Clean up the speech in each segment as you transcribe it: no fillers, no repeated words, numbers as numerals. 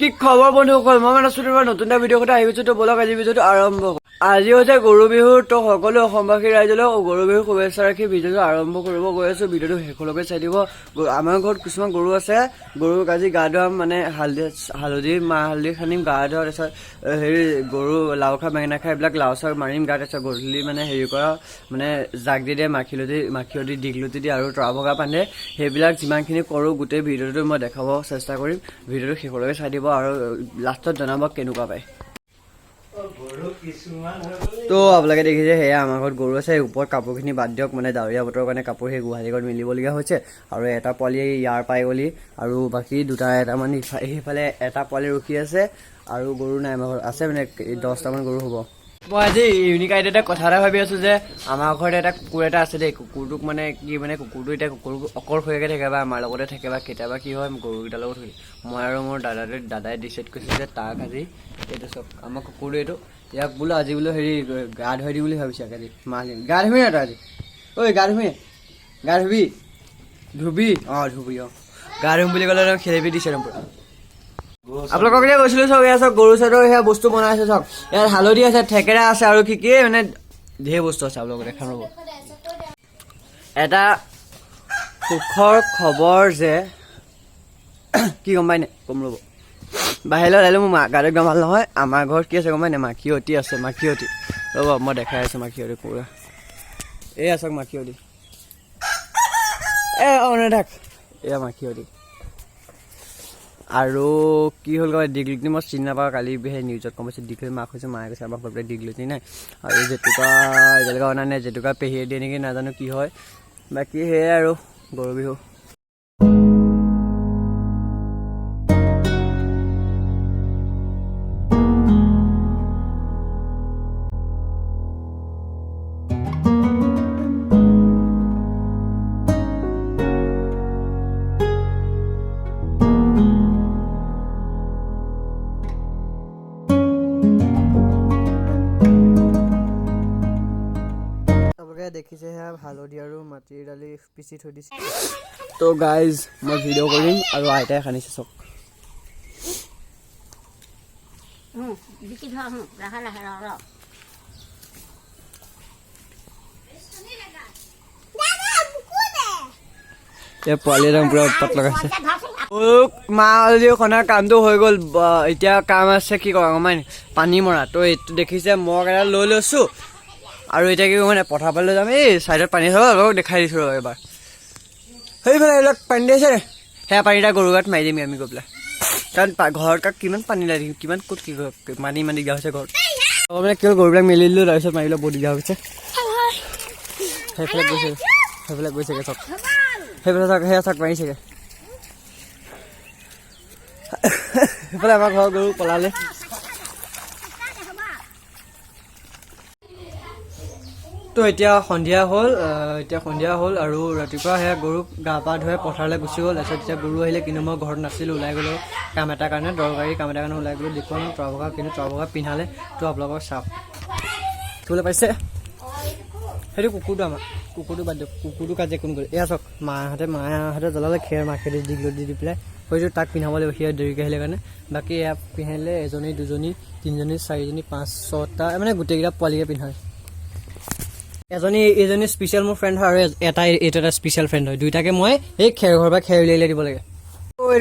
কি খবৰ বন্ধুসকল, মই মানে তোমাৰ নতুন এটা ভিডিঅ' কথা আহিছো। তো বলক আজি ভিডিঅ'টো আৰম্ভ কৰোঁ। আজি হৈছে গৰু বিহু। তো সকলো অসমবাসী ৰাইজলৈ গৰু বিহুৰ শুভেচ্ছা ৰাখি ভিডিঅ'টো আৰম্ভ কৰিব গৈ আছো। ভিডিঅ'টো শেষলৈকে চাই দিব। আমাৰ ঘৰত কিছুমান গৰু আছে, গৰুক আজি গা ধুৱাম, মানে মাহ হালধি সানিম গা ধোৱা। তাৰপিছত হেৰি গৰু লাও খা বেঙেনা খা এইবিলাক লাও চাও মাৰিম গা। তাৰপিছত গধূলি মানে হেৰি কৰা, মানে জাক দি দিয়ে, মাখিয়তি দীঘলতি দিয়ে আৰু তৰা বগা বান্ধে। সেইবিলাক যিমানখিনি কৰোঁ গোটেই ভিডিঅ'টো মই দেখাব চেষ্টা কৰিম। ভিডিঅ'টো শেষলৈকে চাই দিব আৰু লাষ্টত জনাব কেনেকুৱা পায়। তো আপোনালোকে দেখিছে সেয়া আমাৰ ঘৰত গৰু আছে। ওপৰত কাপোৰখিনি বাদ দিয়ক, মানে ডাৱৰীয়া বতৰৰ কাৰণে কাপোৰ সেই গোহালিঘৰত মেলিবলগীয়া হৈছে। আৰু এটা পোৱালি ইয়াৰ পাই গ'লি, আৰু বাকী এটামান সেইফালে এটা পোৱালি ৰখি আছে। আৰু গৰু নাই আমাৰ ঘৰত, আছে মানে 10টামান গৰু হ'ব। মই আজি ইউনিক আইডিয়া এটা কথা এটা ভাবি আছো যে আমাৰ ঘৰত এটা কুকুৰ এটা আছে দেই। কুকুৰটোক মানে কি মানে কুকুৰটো এতিয়া অকলশৰীয়াকৈ থাকে বা আমাৰ লগতে থাকে বা কেতিয়াবা কি হয় গৰুকেইটাৰ লগত থাকে। মই আৰু মোৰ দাদাই ডিচাইড কৰিছোঁ যে তাক আজি এইটো চব আমাৰ কুকুৰটো এইটো ইয়াক বোলো আজি বোলো হেৰি গা ধুৱাই দিম বুলি ভাবিছোঁ। আজি মাহ গা ধুবি না তই আজি? ঐ গা ধুবি ধুবি গা ধুম বুলি ক'লে খেলিবি দিছে পুৰা। আপোনালোকক এতিয়া গৈছিলো চব, এয়া চব গৰু চাইডৰ সেয়া বস্তু বনাইছে চব। ইয়াত হালধি আছে, থেকেৰা আছে আৰু কি মানে ঢেৰ বস্তু আছে। আপোনালোকক দেখাম ৰ'ব। এটা সুখৰ খবৰ যে কি গম পাই নাই, কম ৰ'ব। বাহিৰলৈ ওলালে মোৰ গাটো একদম ভাল নহয়। আমাৰ ঘৰত কি আছে গম পাই নাই, মাখিয়তী আছে। মাখিয়তী ৰ'ব মই দেখাই আছোঁ। মাখিয়তী পুৰা এয়া চাওক মাখিয়তী, নাথাক, এয়া মাখিয়তী। আৰু কি হ'ল কয় দীঘলতি মই চিনি নাপাওঁ। কালি সেই নিউজত গম পাইছোঁ দীঘলতি মাক হৈছে। মায়ে কৈছে আমাৰ ঘৰতে দীঘলতি নাই। আৰু জেতুকা এতিয়ালৈকে অনা নাই। জেতুকা পেহিয়ে দিয়ে নেকি নাজানো কি হয়। বাকী সেয়াই আৰু গৰু বিহু। দেখিছে সেয়া হালধি আৰু মাটিৰ দালি পিচি থৈ দিছে। তো গাইজ মই ভিডিঅ' কৰিম আৰু আইতাই সানিছে চব। পোৱালি একদম পুৰা উৎপাত লগাইছে। মাহ হালধি সনাৰ কামটো হৈ গ'ল। এতিয়া কাম আছে কি কৰা গম পাই নাই, পানী মৰা। তো এইটো দেখিছে মগ এটা লৈ লৈছোঁ। আৰু এতিয়া কি মানে পথাৰ ফালে যাম। এই চাইডত পানী থাকক অলপ দেখাই দিছোঁ ৰ এবাৰ। সেইফালে এইবিলাক পানী দিছে নে, সেয়া পানী এটা গৰু গাত মাৰি দিম আমি গৈ পেলাই। কাৰণ ঘৰত কাক কিমান পানী লাগি কিমান ক'ত কি পানী ইমান দিগদাৰ হৈছে ঘৰত। মানে কি হ'ল গৰুবিলাক মেলি দিলোঁ, তাৰপিছত মাৰিবলৈ বহুত দিগদাৰ হৈছে। সেইফালে গৈছেগৈ চব। সেইফালে চাওক সেয়া চাওক মাৰিছেগৈ। সেইফালে আমাৰ ঘৰৰ গৰু পলালে। তো এতিয়া সন্ধিয়া হ'ল আৰু ৰাতিপুৱা সেয়া গৰুক গা পা ধুৱাই পথাৰলৈ গুচি গ'ল। তাৰপিছত এতিয়া গৰু আহিলে, কিন্তু মই ঘৰত নাছিলোঁ, ওলাই গ'লোঁ কাম এটাৰ কাৰণে, দৰকাৰী কাম এটাৰ কাৰণে ওলাই গ'লোঁ। দেখুৱাম তৰা বগা, কিন্তু তৰা বগা পিন্ধালে। তো আপোনালোকৰ চাওক দেখিবলৈ পাইছে। সেইটো কুকুৰটো আমাৰ কুকুৰটো বাদ দিয়ক, কুকুৰটো কাজিয়া কোন গ'ল। এয়া চাওক মাহঁতে জ্বলালে খেৰ মাখিয়তী দীঘলতি দি পেলাই। হয়তো তাক পিন্ধাব লাগিব, সেয়া দেৰিকৈ আহিলে কাৰণে। বাকী এয়া পিন্ধালে এজনী দুজনী তিনিজনী চাৰিজনী 5-6টা, মানে গোটেইকেইটা পোৱালিকে পিন্ধায়। এইজনী স্পেচিয়েল মোৰ ফ্ৰেণ্ড হয় আৰু এইটো এটা স্পেচিয়েল ফ্ৰেণ্ড হয়। দুইটাকে মই এই খেৰ ঘৰৰ পৰা খেৰ উলিয়াই দিব লাগে।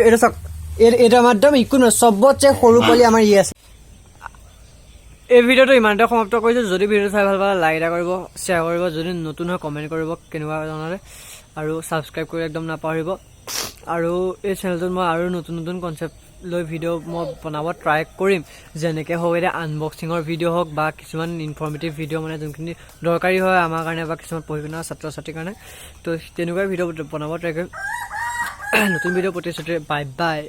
এইটো চাওক, এইটো আমাৰ একদম একো নহয়, চবতছে সৰু পোৱালি আমাৰ ই আছে। এই ভিডিঅ'টো ইমানতে সমাপ্ত কৰিছোঁ। যদি ভিডিঅ'টো চাই ভাল পালে লাইক এটা কৰিব, শ্বেয়াৰ কৰিব, যদি নতুন হয় কমেণ্ট কৰিব কেনেকুৱা জনালে, আৰু ছাবস্ক্ৰাইব কৰি একদম নাপাহৰিব। আৰু এই চেনেলটোত মই আৰু নতুন কনচেপ্ট লৈ ভিডিঅ' মই বনাব ট্ৰাই কৰিম। যেনেকৈ হওক এতিয়া আনবক্সিঙৰ ভিডিঅ' হওক বা কিছুমান ইনফৰ্মেটিভ ভিডিঅ', মানে যোনখিনি দৰকাৰী হয় আমাৰ কাৰণে বা কিছুমান পঢ়ি শুনা ছাত্ৰ ছাত্ৰীৰ কাৰণে। তো তেনেকুৱাই ভিডিঅ' বনাব ট্ৰাই কৰিম। নতুন ভিডিঅ' প্ৰতিশ্ৰুতি। Bye bye.